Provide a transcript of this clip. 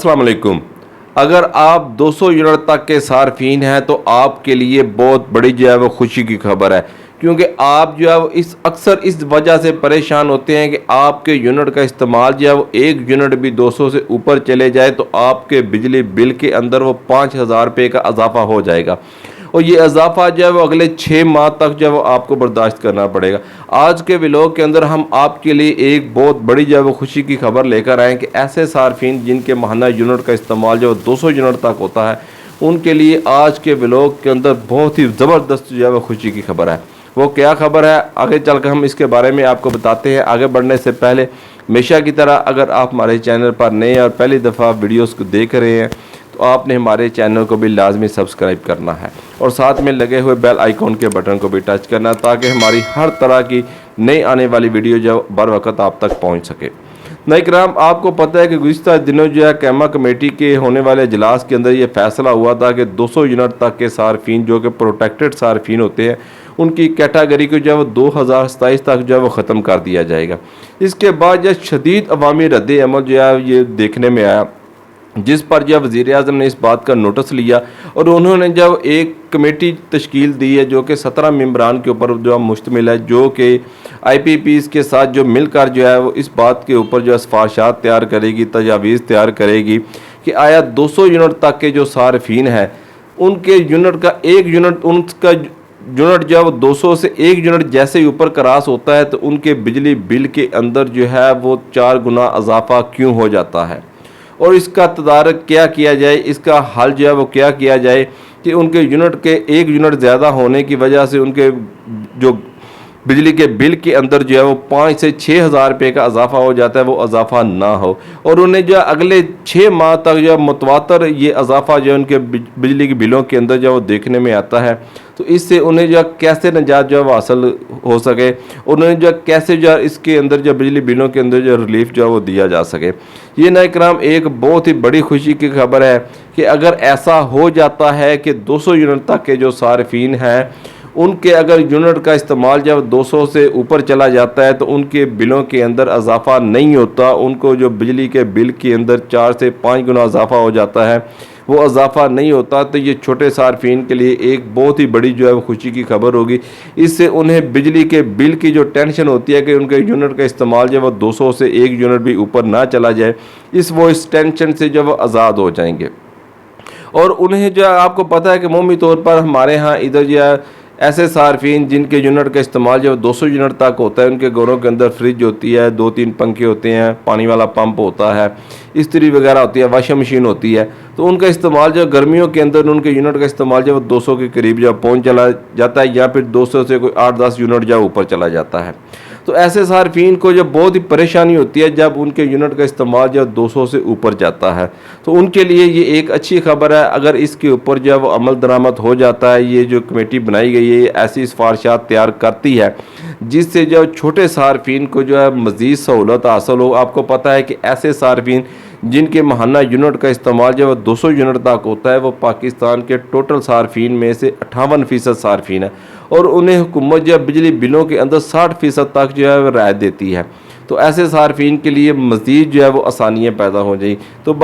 अस्सलाम वालेकुम। अगर आप 200 यूनिट तक के सार्फिन हैं तो आपके लिए बहुत बड़ी जो है वो खुशी की खबर है, क्योंकि आप जो है वो अक्सर इस वजह से परेशान होते हैं कि आपके यूनिट का इस्तेमाल जो है वो एक यूनिट भी 200 से ऊपर चले जाए तो आपके बिजली बिल के अंदर वो 5,000 रुपये का इजाफा हो जाएगा और ये इजाफा जो है वो अगले 6 माह तक जो है वो आपको बर्दाश्त करना पड़ेगा। आज के व्लॉग के अंदर हम आपके लिए एक बहुत बड़ी जो है वो खुशी की खबर लेकर आए कि ऐसे सार्फिन जिनके माहाना यूनिट का इस्तेमाल जो 200 यूनिट तक होता है, उनके लिए आज के व्लॉग के अंदर बहुत ही ज़बरदस्त जो है वो खुशी की खबर है। वो क्या खबर है, आगे चलकर हम इसके बारे में आपको बताते हैं। आगे बढ़ने से पहले हमेशा की तरह अगर आप हमारे चैनल पर नए और पहली दफ़ा वीडियोस को देख रहे हैं तो आपने हमारे चैनल को भी लाजमी सब्सक्राइब करना है और साथ में लगे हुए बेल आइकॉन के बटन को भी टच करना है ताकि हमारी हर तरह की नई आने वाली वीडियो जो बर वक्त आप तक पहुंच सके। नई कराम, आपको पता है कि गुज़िश्ता दिनों जो है कैमा कमेटी के होने वाले इजलास के अंदर ये फैसला हुआ था कि 200 यूनिट तक के सार्फिन जो कि प्रोटेक्टेड सार्फिन होते हैं उनकी कैटेगरी को जो है वो 2027 तक जो है वो ख़त्म कर दिया जाएगा। इसके बाद जो शदीद अवामी रद्द अमल जो है ये देखने में आया, जिस पर जब वज़ीर-ए-आज़म ने इस बात का नोटिस लिया और उन्होंने जब एक कमेटी तश्कील दी है जो कि 17 मेंबरान के ऊपर जो मुश्तमिल है, जो कि IPPs के साथ जो मिलकर जो है वो इस बात के ऊपर जो सिफारिशात तैयार करेगी, तजावीज़ तैयार करेगी कि आया 200 यूनिट तक के जो सार्फिन हैं उनके यूनिट का एक यूनिट उनका यूनिट जो है वो 200 से एक यूनिट जैसे ही ऊपर क्रॉस होता है तो उनके बिजली बिल के अंदर जो है वो 4 गुना इजाफा क्यों हो जाता है और इसका तदारक क्या किया जाए, इसका हल जो है वो क्या किया जाए कि उनके यूनिट के एक यूनिट ज़्यादा होने की वजह से उनके जो बिजली के बिल के अंदर जो है वो 5 से 6,000 रुपये का इजाफा हो जाता है, वो इजाफा ना हो और उन्हें जो अगले 6 माह तक जो है मुतवातर ये इजाफा जो है उनके बिजली के बिलों के अंदर जो वो देखने में आता है। तो इससे उन्हें जो कैसे निजात जो है वो हासिल हो सके, उन्हें जो कैसे जो इसके अंदर जो बिजली बिलों के अंदर जो रिलीफ जो है वो दिया जा सके। ये नए कराम एक बहुत ही बड़ी खुशी की खबर है कि अगर ऐसा हो जाता है कि 200 यूनिट तक के जो सार्फिन हैं उनके अगर यूनिट का इस्तेमाल जब 200 से ऊपर चला जाता है तो उनके बिलों के अंदर इजाफा नहीं होता, उनको जो बिजली के बिल के अंदर 4 से 5 गुना इजाफा हो जाता है, वो इजाफा नहीं होता। तो ये छोटे सार्फिन के लिए एक बहुत ही बड़ी जो है वो खुशी की खबर होगी। इससे उन्हें बिजली के बिल की जो टेंशन होती है कि उनके यूनिट का इस्तेमाल जब वो 200 से एक यूनिट भी ऊपर ना चला जाए, इस टेंशन से जब वो आज़ाद हो जाएंगे। और उन्हें जो आपको पता है कि अमूमी तौर पर हमारे यहाँ इधर जो है ऐसे सार्फिन जिनके यूनिट का इस्तेमाल जब 200 यूनिट तक होता है, उनके घरों के अंदर फ्रिज होती है, 2-3 पंखे होते हैं, पानी वाला पंप होता है, इस्त्री वगैरह होती है, वॉशिंग मशीन होती है, तो उनका इस्तेमाल जो गर्मियों के अंदर उनके यूनिट का इस्तेमाल जब 200 के करीब जब पहुंच चला जाता है या फिर 200 से कोई 8-10 यूनिट जब ऊपर चला जाता है, तो ऐसे सार्फिन को जब बहुत ही परेशानी होती है जब उनके यूनिट का इस्तेमाल जब 200 से ऊपर जाता है। तो उनके लिए ये एक अच्छी खबर है। अगर इसके ऊपर जब वो अमल दरामद हो जाता है, ये जो कमेटी बनाई गई है ऐसी सिफारिशात तैयार करती है जिससे जो छोटे सार्फिन को जो है मज़ीद सहूलत हासिल हो। आपको पता है कि ऐसे सार्फिन जिनके माहाना यूनिट का इस्तेमाल जब 200 यूनिट तक होता है वो पाकिस्तान के टोटल सार्फिन में से 58% सार्फिन है और उन्हें हुकूमत जो बिजली बिलों के अंदर 60% तक जो है रियायत देती है। तो ऐसे सार्फिन के लिए मज़ीद जो है वो आसानियाँ पैदा हो जाएगी। तो